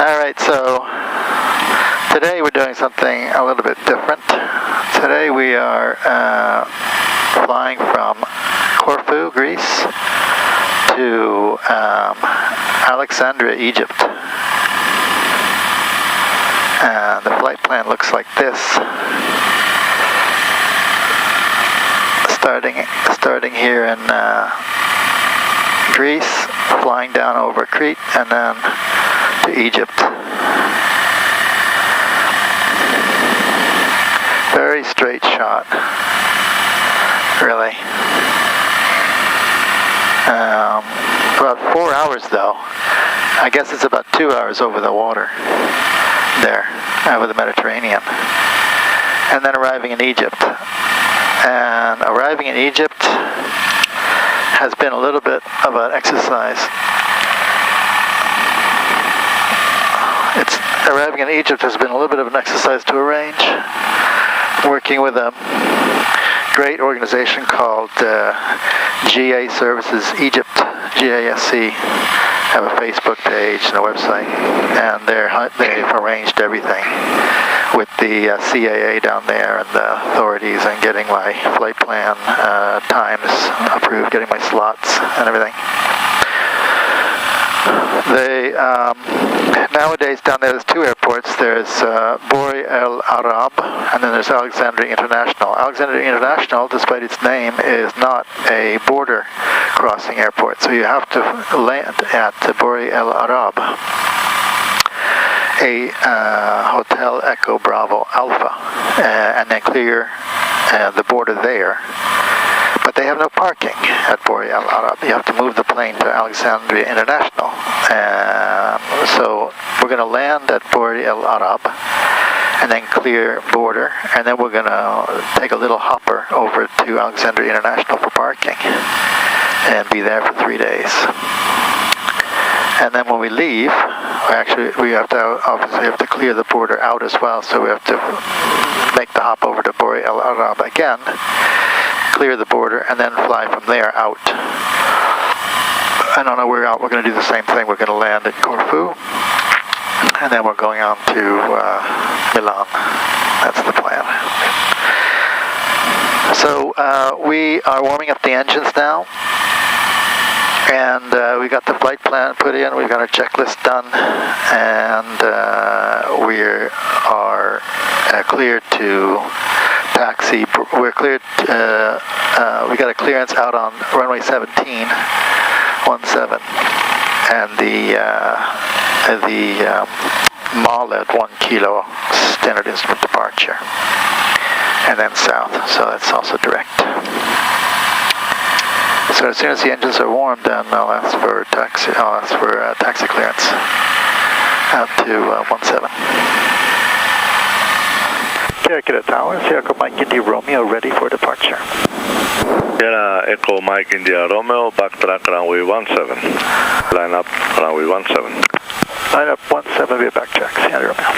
Alright, so today we're doing something a little bit different. Today we are flying from Corfu, Greece to Alexandria, Egypt. And the flight plan looks like this. Starting here in Greece, flying down over Crete, and then to Egypt. Very straight shot, really. About 4 hours though. I guess it's about 2 hours over the water there, over the Mediterranean. And then arriving in Egypt. And arriving in Egypt has been a little bit of an exercise. Arriving in Egypt has been a little bit of an exercise to arrange. Working with a great organization called GA Services Egypt, GASC. Have a Facebook page and a website, and they've arranged everything with the CAA down there and the authorities, and getting my flight plan times approved, getting my slots and everything. They nowadays down there's two airports. There's Bori El Arab, and then there's Alexandria International. Alexandria International, despite its name, is not a border crossing airport, so you have to land at Bori El Arab, a Hotel Echo Bravo Alpha, and then clear the border there. But they have no parking at Bori El Arab. You have to move the plane to Alexandria International. So we're going to land at Bori El Arab and then clear border, and then we're going to take a little hopper over to Alexandria International for parking and be there for 3 days. And then when we leave, we obviously have to clear the border out as well, so we have to make the hop over to Bori El Arab again, clear the border, and then fly from there out. And on our way out, we're going to do the same thing. We're going to land at Corfu, and then we're going on to Milan. That's the plan. So we are warming up the engines now, and we got the flight plan put in. We've got our checklist done, and we are cleared to taxi. We're cleared. We got a clearance out on runway 17, and the MAL at 1 kilo standard instrument departure, and then south. So that's also direct. So as soon as the engines are warm, then I'll ask for taxi clearance out to 17. Sierra Tower, Sierra Mike India Romeo, ready for departure. Sierra Echo Mike India Romeo, backtrack runway 17. Line up runway 17. Line up 17 via backtrack, Sierra Romeo.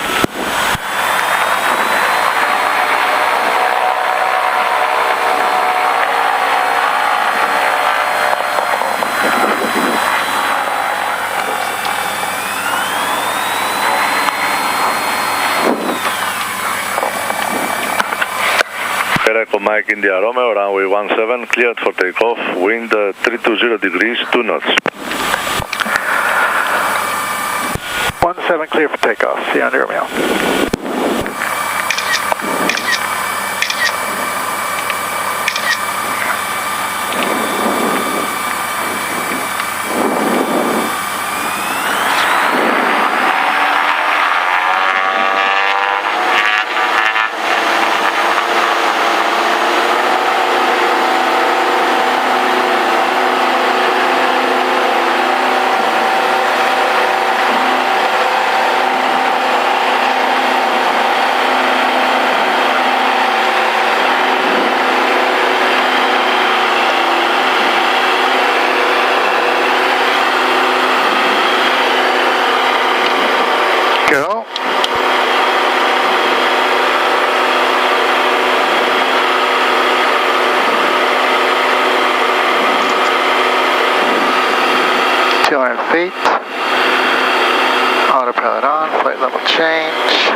Echo Mike India Romeo, runway 17, cleared for takeoff, wind 320 degrees, 2 knots. 17 clear for takeoff, Sierra Romeo. autopilot on, flight level change.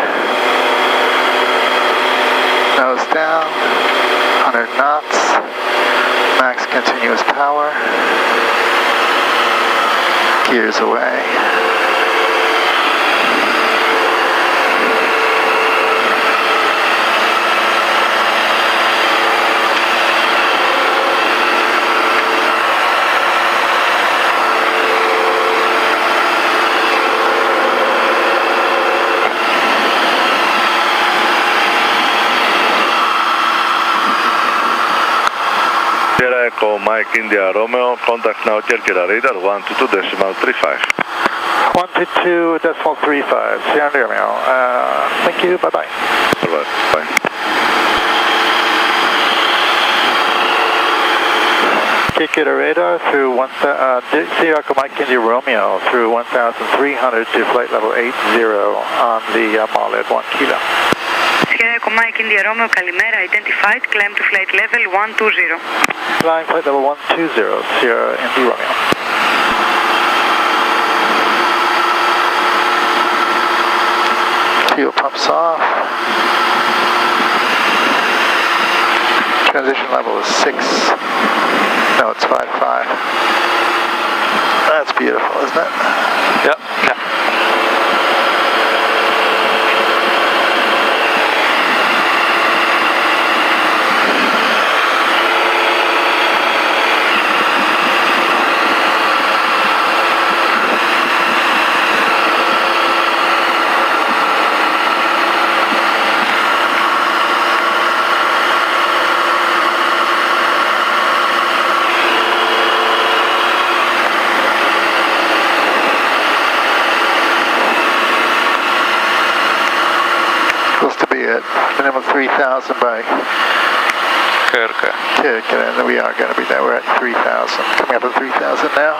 Nose down, 100 knots, max continuous power, gears away. Sierra Echo Mike India Romeo, contact now Kirkira radar 122.35. 122.35, Sierra Romeo. Thank you, bye-bye. Bye-bye. Bye. Kirkira radar through Sierra Echo Mike India Romeo through 1,300 to flight level 80 on the Mall at 1 kilo. Sierra Echo Mike India Romeo, Kalimera, identified, climb to flight level 120. Flying flight level 120, Sierra India Romeo. Fuel pumps off. Transition level is 6. No, it's 5.5. That's beautiful, isn't it? Yep. Yeah. Supposed to be at minimum 3,000 by Kirkira, and we are going to be there. We're at 3,000. Coming up at 3,000 now.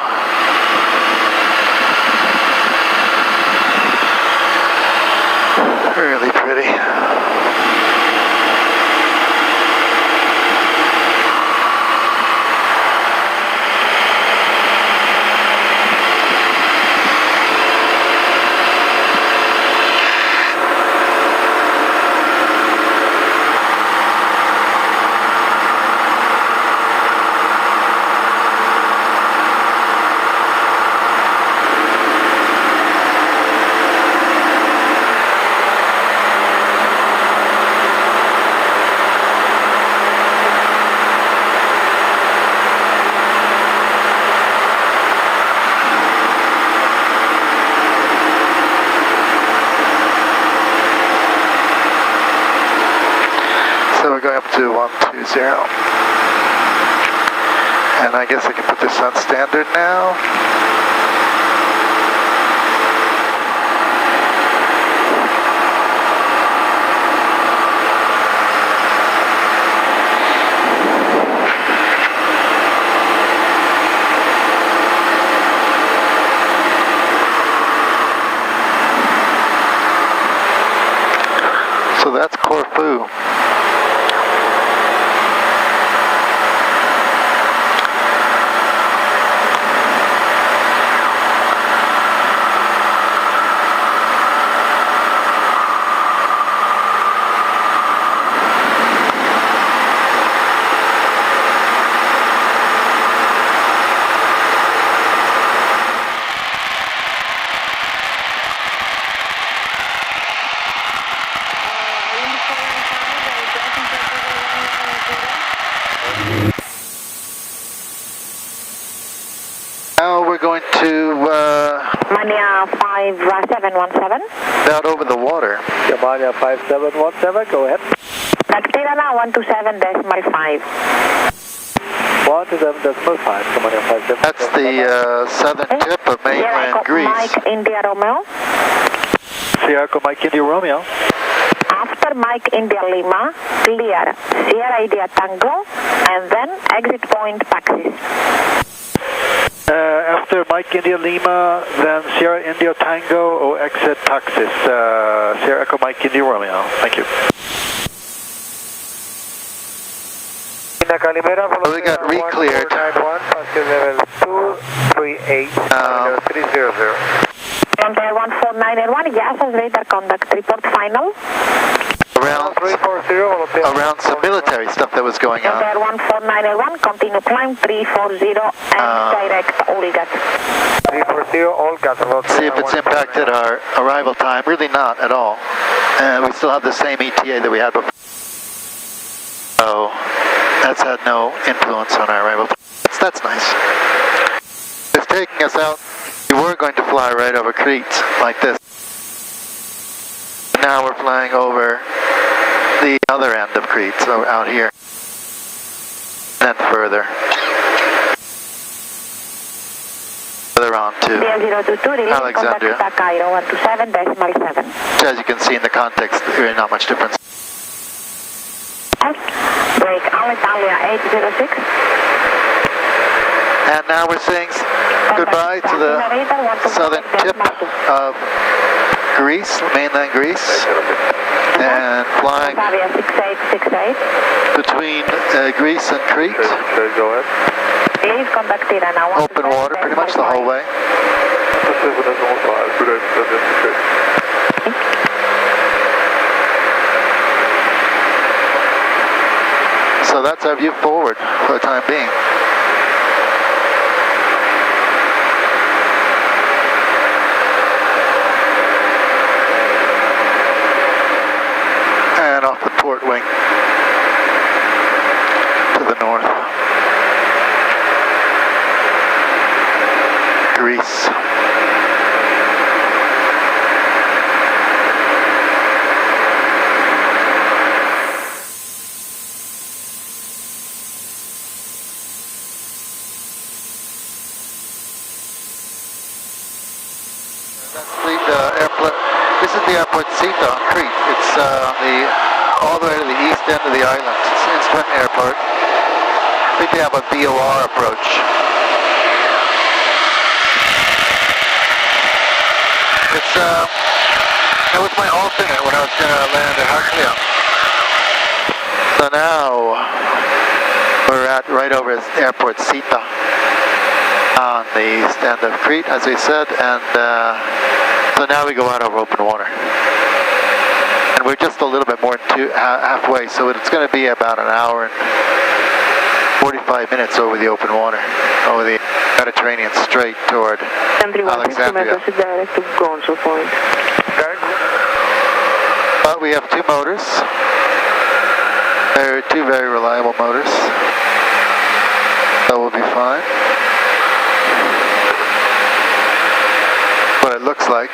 Really pretty. So we're going up to 120. And I guess I can put this on standard now. So that's Corfu. Now we're going to Mania 5717. out over the water. Mania 5717, go ahead. Nagtirana 127.5. 127.5, Mania 57. That's the southern tip of mainland Greece. Mike India Romeo. Sierra Echo Mike India Romeo. After Mike India Lima, clear Sierra India Tango, and then exit point taxis. After Mike India Lima, then Sierra India Tango or exit taxis. Sierra Echo Mike India Romeo. Thank you. So we got re-cleared. level 238, 300. Empire 14981, yes, as radar contact. Report final. Around some military stuff that was going on. Empire 14981, continue climb 340 and direct all gas. 340, all gas. See if it's impacted our arrival time. Really not at all. We still have the same ETA that we had before. So that's had no influence on our arrival time. That's nice. It's taking us out. We were going to fly right over Crete like this. Now we're flying over the other end of Crete, so out here. And further. Further on to Alexandria. Which, as you can see in the context, there is not much difference. Break Alexandria 806. And now we're saying goodbye to the southern tip of Greece, mainland Greece, and flying between Greece and Crete. Go ahead. Open water pretty much the whole way. So that's our view forward for the time being. And off the port wing to the north. Greece. This is the airport Sita on Crete. It's all the way to the east end of the island. It's an instrument airport. I think they have a VOR approach. That was my alternate when I was going to land at Heraklion. So now we're at right over airport Sita on the east end of Crete, as I said, and so now we go out over open water. And we're just a little bit more than halfway, so it's going to be about an hour and 45 minutes over the open water, over the Mediterranean Strait toward Alexandria. But we have two motors. They're two very reliable motors. So we'll be fine. What it looks like.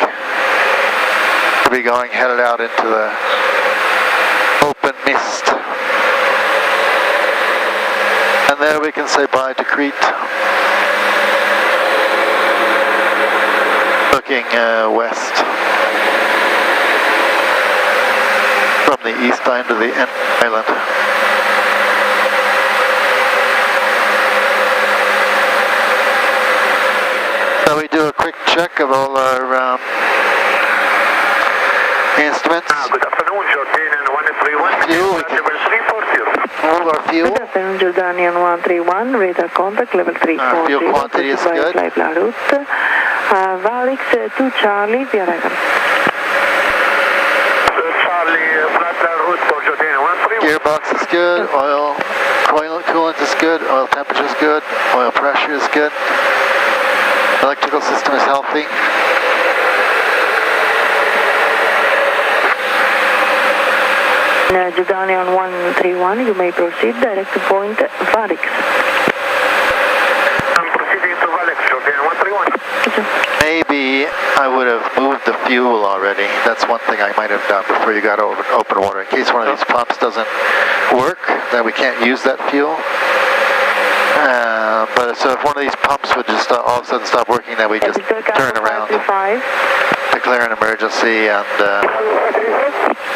We'll be going headed out into the open mist. And there we can say bye to Crete. Looking west from the east end of the island. So we do a quick check of all our instruments. Good afternoon, Jordanian 131. Fuel. All our fuel. Good afternoon, Jordanian 131. Radar contact level 340. Fuel quantity is good. Flight la route. Valix to Charlie via record. Charlie, flight la route for Jordanian 131. Gearbox is good. Oil coolant is good. Oil temperature is good. Oil pressure is good. Electrical system is healthy. Jordanian 131, you may proceed direct to point Valix. I'm proceeding to Valix, Jordanian 131. Maybe I would have moved the fuel already. That's one thing I might have done before you got over open water. In case one of these pumps doesn't work, then we can't use that fuel. But so if one of these pumps would just all of a sudden stop working, then we just turn around, declare an emergency, and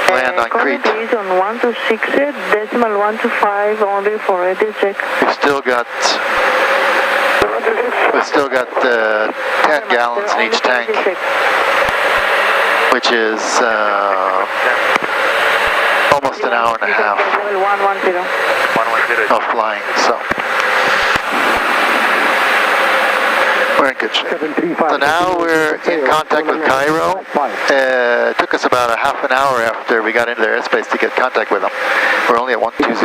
land on Crete. Is on 126.125 only for radio check. We've still got 10 gallons in each tank, which is almost an hour and a half of flying. So We're in good shape. So now we're in contact with Cairo. It took us about a half an hour after we got into their airspace to get contact with them. We're only at 120.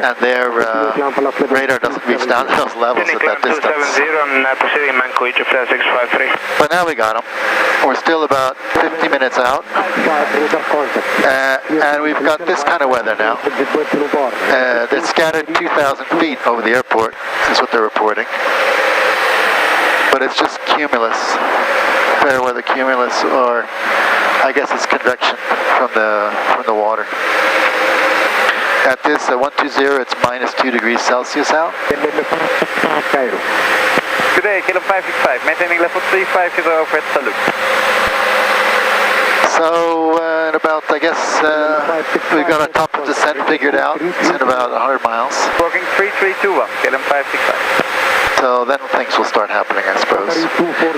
And their radar doesn't reach down to those levels at that distance. But now we got them. We're still about 50 minutes out. And we've got this kind of weather now. They're scattered 2,000 feet over the airport, is what they're reporting. But it's just cumulus, fair weather cumulus, or I guess it's convection from the water. At this 120, it's minus 2 degrees Celsius out. Today, kilo 565, maintaining level 35 over at Salute. So, in about, I guess, we've got our top of descent figured out. It's in about 100 miles. Working 3321, kilo 565. So then things will start happening, I suppose.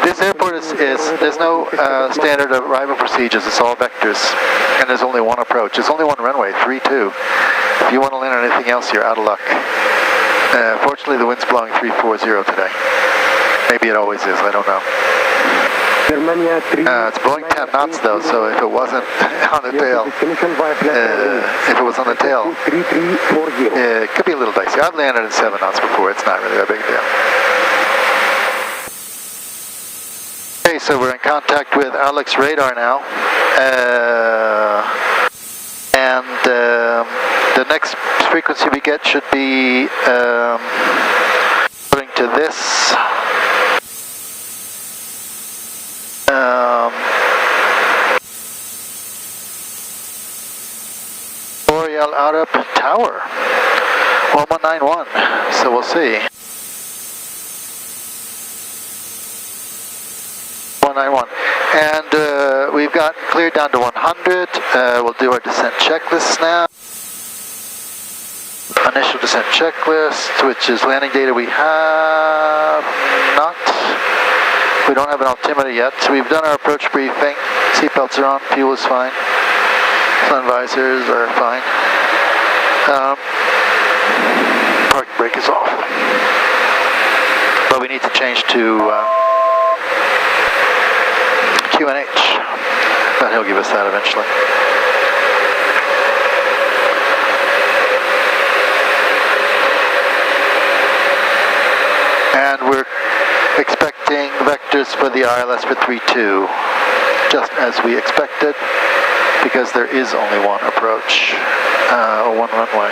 This airport is there's no standard arrival procedures. It's all vectors, and there's only one approach. There's only one runway, 32. If you want to land on anything else, you're out of luck. Fortunately, the wind's blowing 340 today. Maybe it always is, I don't know. It's blowing 10 knots though, so if it wasn't on the tail, if it was on the tail, it could be a little dicey. I've landed at 7 knots before, it's not really a big deal. Okay, so we're in contact with Alex radar now, and the next frequency we get should be according to this. Out up tower 1191, so we'll see. 191, and we've got cleared down to 100. We'll do our descent checklist now. Initial descent checklist, which is landing data we have not. We don't have an altimeter yet, so we've done our approach briefing. Seatbelts are on, fuel is fine. Sun visors are fine. Parking brake is off. But we need to change to QNH. But he'll give us that eventually. And we're expecting vectors for the ILS for 32, just as we expected, because there is only one approach, or one runway,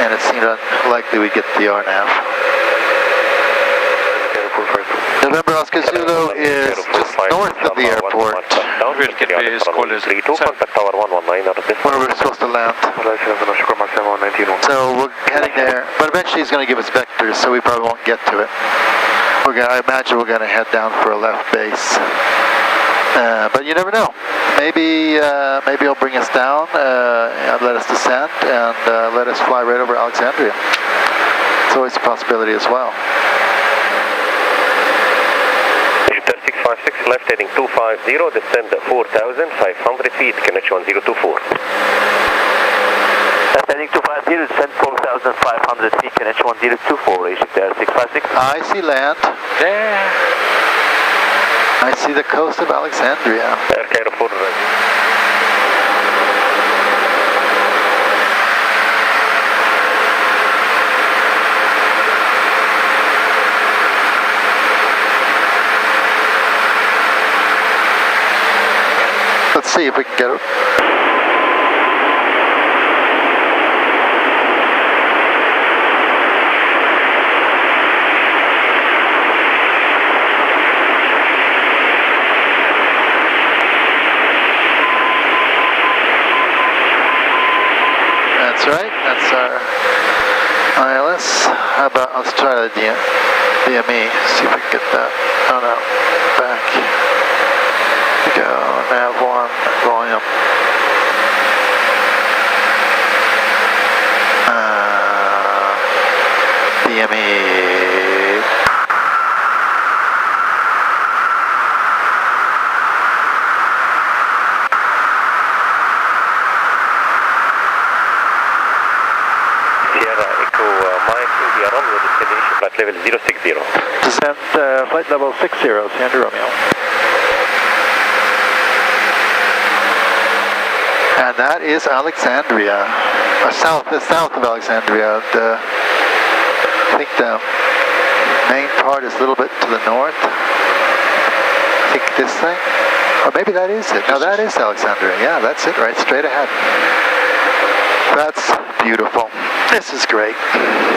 and it seemed unlikely we'd get the RNAV. November Oscar Zulu is just north of the airport, where we're supposed to land. So we're heading there, but eventually he's going to give us vectors, so we probably won't get to it. I imagine we're going to head down for a left base. But you never know. Maybe he'll bring us down and let us descend and let us fly right over Alexandria. It's always a possibility as well. 656, left heading 250, descend 4,500 feet, connection 1024. Left heading 250, descend 4,500 feet, connection 1024, Egypt Air 656. I see land. There. I see the coast of Alexandria. Air Cairo 4 ready. Let's see if we can get it. That's right, that's our ILS. How about, let's try the DME, see if we can get that. Oh no, back. Go, nav 1, volume. DME. Sierra Echo Mike India Romeo, destination flight level 060. Descent flight level 60, Sierra Romeo. And that is Alexandria, south of Alexandria. I think the main part is a little bit to the north. I think this thing, or maybe that is it. No, that is Alexandria. Yeah, that's it, right straight ahead. That's beautiful. This is great.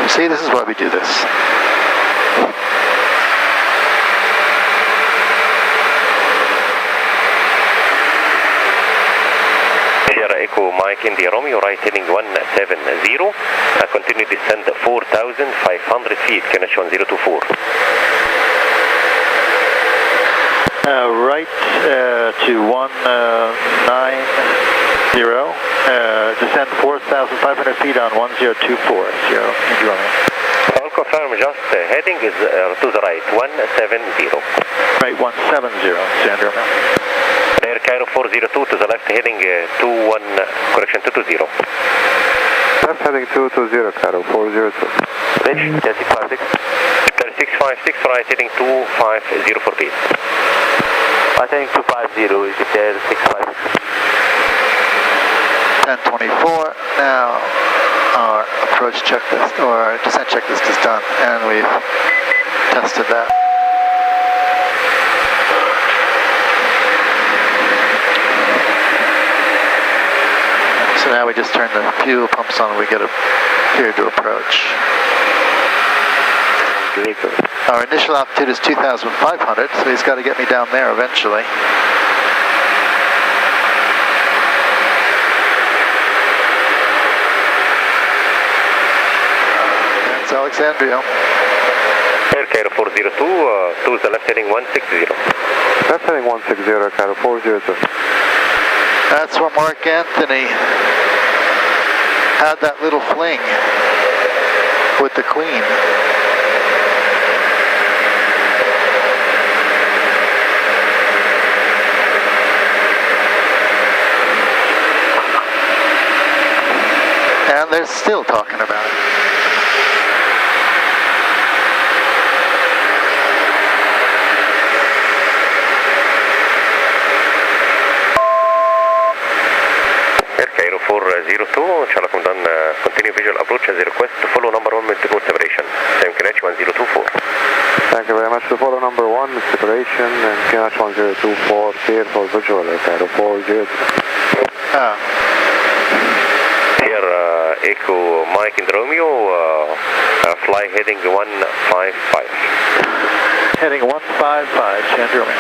See, this is why we do this. Echo Mike India Romeo, right heading 170. Continue descend 4,500 feet, KNH 1024. Right to 190. Descend 4,500 feet on 1024. Sierra India Romeo. All confirm, just heading is to the right, 170. Right, 170, Sierra Romeo. Air Cairo 402 to the left, heading 220. Left heading 220, Cairo 402. Reach 3656. 3656, right heading 250 for peace. I think 250, is it there, 656. 1024. Now our approach checklist or our descent checklist is done, and we've tested that. So now we just turn the fuel pumps on and we get cleared to approach. Our initial altitude is 2,500, so he's got to get me down there eventually. That's Alexandria. Air Cairo 402 to the left heading 160. Left heading 160, Cairo 402. That's where Mark Anthony had that little fling with the Queen. And they're still talking about it. Air Cairo 402, Charlotte done, continue visual approach as a request to follow number 1 multiple separation. Same KNH 1024. Thank you very much. To follow number 1, separation, and KNH 1024, clear for visual, Air Cairo 402. Here, Echo Mike in Romeo, fly heading 155. Heading 155, Sierra Romeo.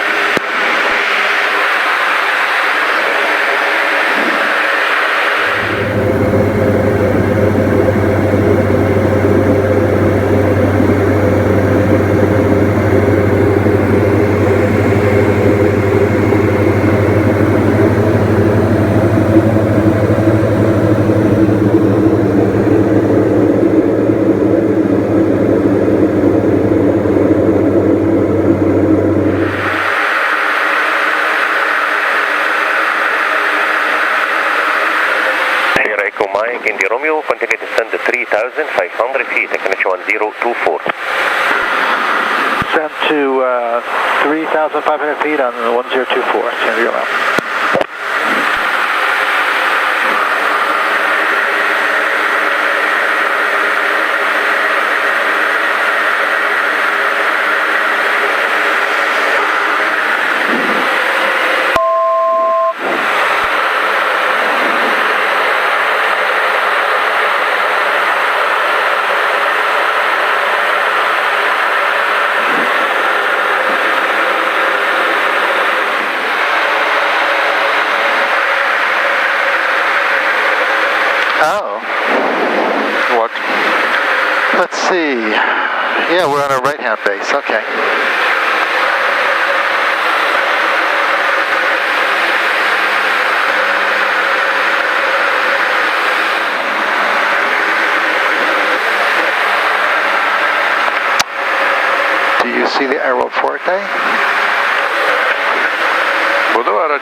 India Romeo, continue to descend 3,500 feet, KNH 1024. Sent to 3,500 feet on 1024, Sierra Romeo. Let's see. Yeah, we're on a right-hand base. Okay. Do you see the aeroporte?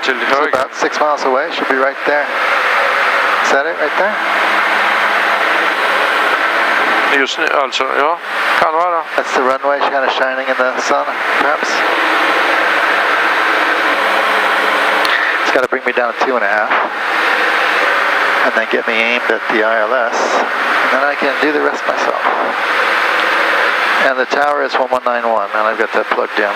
It's about 6 miles away. Should be right there. Is that it right there? Just nu, alltså, ja, kan vara. That's the runway kind of shining in the sun, perhaps. It's got to bring me down to 2.5. And then get me aimed at the ILS. And then I can do the rest myself. And the tower is 1191, and I've got that plugged in.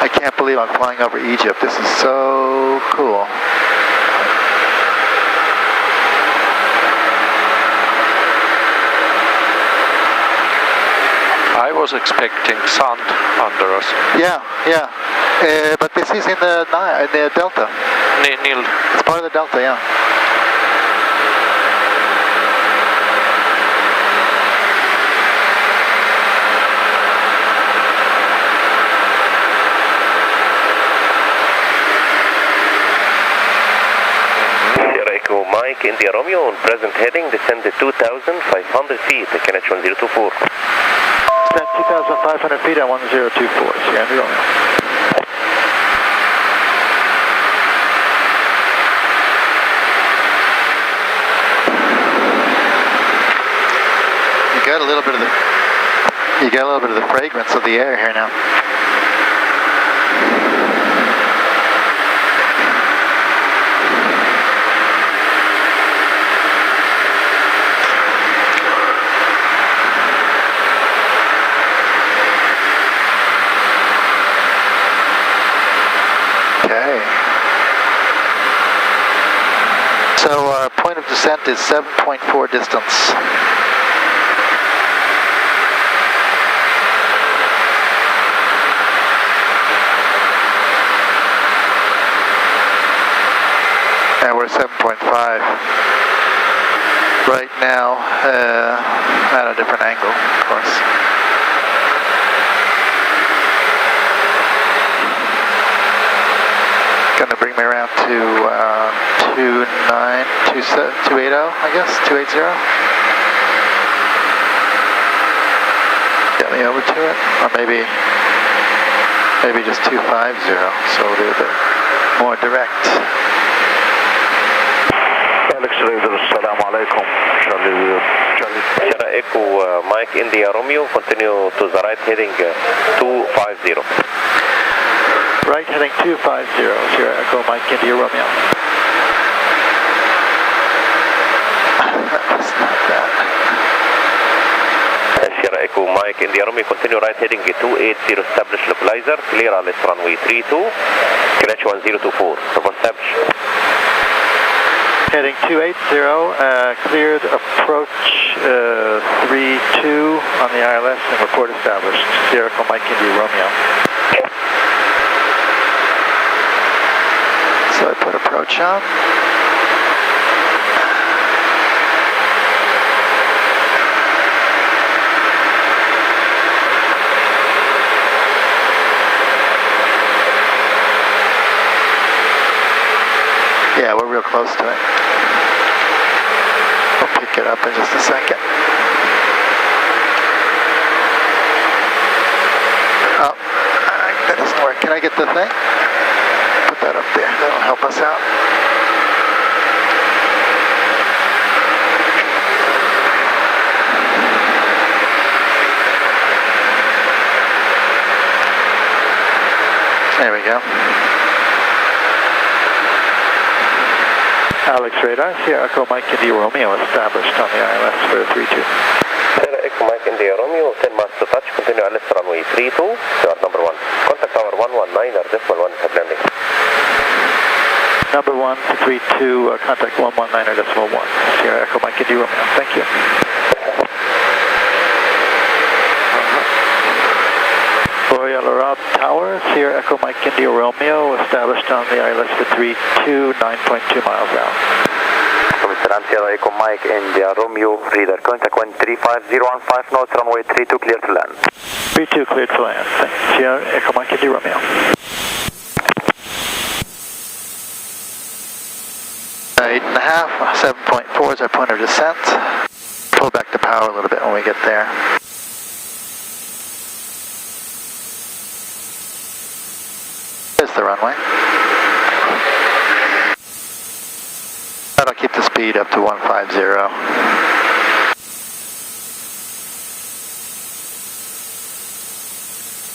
I can't believe I'm flying over Egypt. This is so cool. I was expecting sand under us. Yeah. But this is in the delta. Nil. It's part of the delta, yeah. Mike, India Romeo, on present heading, descend to 2,500 feet, KNH 1024. Descend 2,500 feet at 1024, Sierra India Romeo. You got a little bit of the fragrance of the air here now. So our point of descent is 7.4 distance. And we're 7.5 right now at a different angle, of course. Gonna bring me around to 280, I guess, 280. Get me over to it, or maybe just 250, so we'll do a bit more direct. Assalamu alaikum. Sierra Echo, Mike, India Romeo, continue to the right heading 250. Right heading 250, Sierra Echo, Mike, India Romeo. That's not bad. Sierra Echo, Mike, India Romeo, continue right heading 280, establish localizer, clear LS runway 32, KNH 1024, establish. Heading 280, cleared approach 32 on the ILS and report established. Sierra Echo, Mike, India Romeo. So I put approach on. Yeah, we're real close to it. We'll pick it up in just a second. Oh, that doesn't work. Can I get the thing? Put that up there. That'll help us out. There we go. Alex radar, Sierra Echo, Mike, India Romeo, established on the ILS for 32. Sierra Echo, Mike, India Romeo, 10 miles to touch, continue LS runway 32, yard number 1. Contact tower 119, or decimal 1 at landing. Number 1 to 32, contact 119 or decimal 1. Sierra Echo, Mike, India Romeo, thank you. Royal Arab Tower, Sierra Echo, Mike, India Romeo, established on the ILS for 32, 9.2 miles out. Sierra Echo, Mike, India Romeo, reader, contact 1350 on 5 knots, runway 32, clear to land. 32, cleared to land, thank you. Sierra Echo, Mike, India Romeo. 8.5, 7.4 is our point of descent. pull back the power a little bit when we get there. There's the runway. That'll keep the speed up to 150.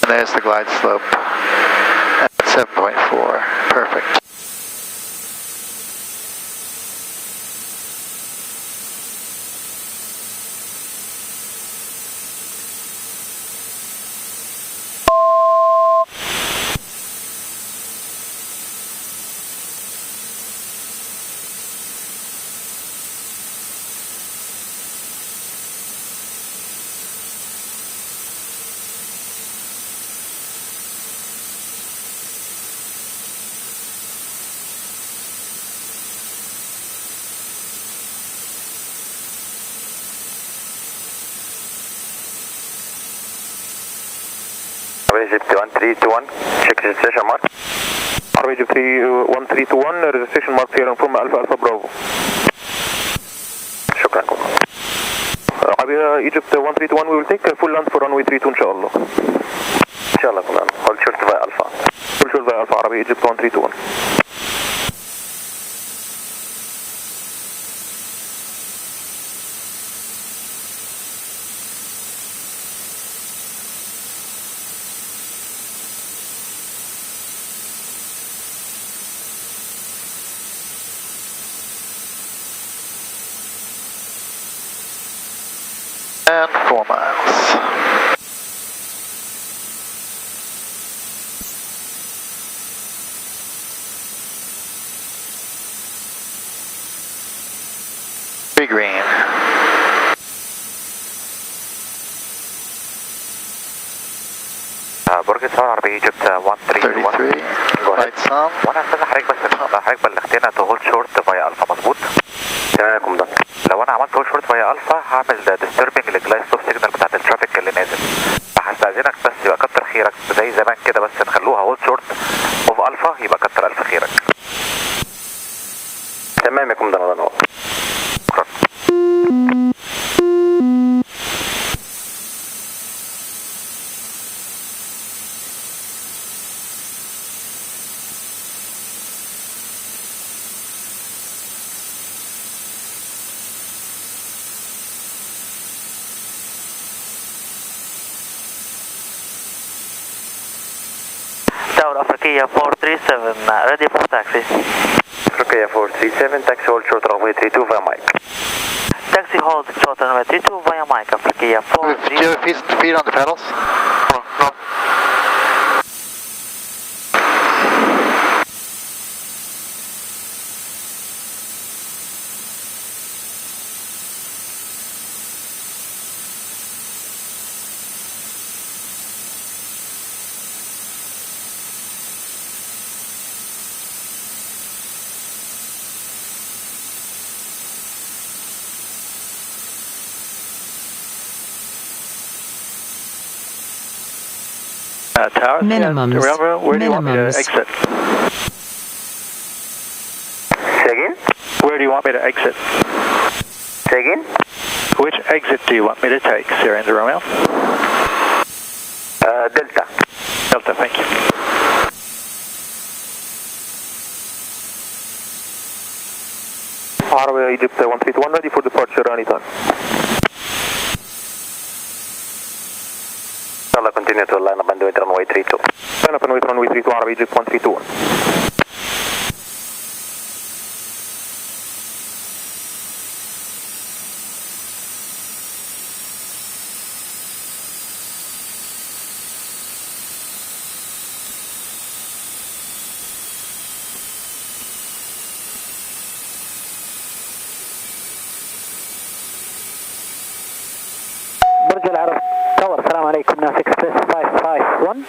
And there's the glide slope at 7.4. Perfect. Egypt 1321, check registration mark. Egypt 1321, registration mark here from Alpha Alpha Bravo. شكرا. Egypt 1321, we will take a full land for runway 32 إن شاء الله. إن شاء الله كمان. Hold short via Alpha. Hold short via Alpha عربي Egypt 1321. And 4 miles. Be green. برج الساعة عربي Egypt 1321. Lights on. وانا استاذ حضرتك بس حضرتك بلغتنا تو هولد شورت فايا الفا مظبوط؟ تمام يا كومندان. لو انا عملت هولد شورت فايا الفا هعمل ديستربنج للجلايد ستوب سيجنال بتاعت الترافيك اللي نازل. فهستأذنك بس يبقى كتر خيرك زي زمان كده بس نخلوها هولد شورت اوف الفا يبقى كتر الف خيرك. تمام يا كومندان الله ينور. شكرا. Tower Africa 437, ready for taxi. Africa 437, taxi hold short runway 32 via mic. Taxi hold short runway 32 via mic, Africa 437. Do you have feet on the pedals? No. Tower, minimums. Where do you want me to exit? Say again? Where do you want me to exit? Say again? Which exit do you want me to take, Sierra India Romeo? Delta. Delta, thank you. Arabia Egypt 1321, ready for departure anytime. Inshallah, continue to line up and do it runway 32. Line up and wait runway 32, Arabia Egypt 1321. برج العرب تاور السلام عليكم ناس اكسبريس 551.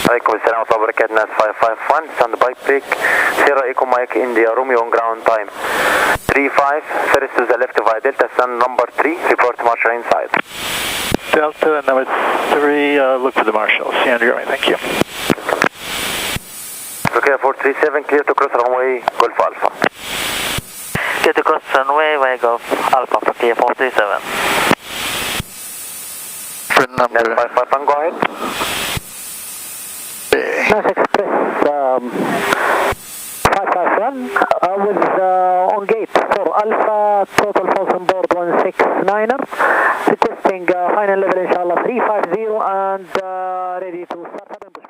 عليكم السلام ورحمة الله وبركاته ناس 551 stand by break Sierra Echo Mike India Romeo on ground time 35 first to the left via Delta stand number 3 report marshal inside. Delta and number 3 look for the marshal. Sierra India, thank you. Okay 437 clear to cross runway Golf Alpha. Clear to cross runway via Golf Alpha, Africa 437. different number. 55 Tango ahead. NAS Express 551 with on gate for Alpha, total false on board 169er, requesting final level inshallah 350 and ready to start up.